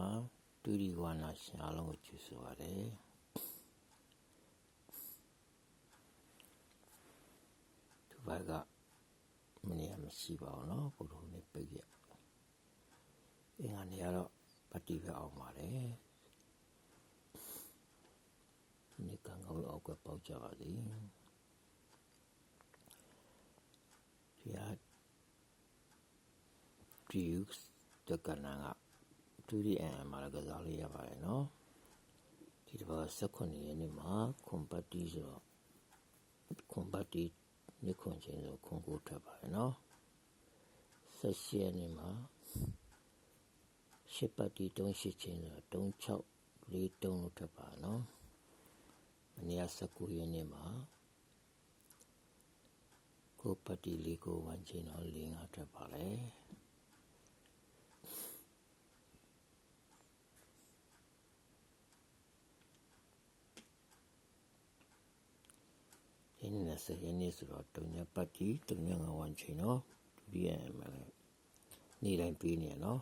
ပါတူဒီဝါနာရှင်အားလုံးကိုကျေးဇူးပါတယ်ဒီဘက်ကမနေ့ကမရှိပါဘူးနော်ဘုရားနဲ့ပြည့်ရအင်္ဂါနေ့ကတော့ပတိပဲအောင်ပါတယ်ဒီနေ့ကံကောင်းအောက်ကပေါက်ကြပါသည်ဒီတက္ကနာကတူဒီအမ်မှာလည်းကစားလို့ရပါတယ်နော်ဒီတစ်ပတ်18ရက်နေ့မှာခွန်ပတ်တီဆိုတော့ခွန်ပတ်တီနေ့ခွန်ချင်းဆိုခွန်ကိုထွက်ပါတယ်နော်18ရက်နေ့မှာရှစ်ပတ်တီ38ချင်းဆို36 43လို့ထွက်ပါနော်မနေ့က19ရက်နေ့မှာကိုပတ်တီလေးကို1ချင်းတော့4 5ထွက်ပါလေဒီနေ့20ရက်နေ့ဆိုတော့တုံညပတ်တီတုံညငါ1ချင်းနော်ဒုတိယမှာလည်းနေ့တိုင်းပေးနေရနော်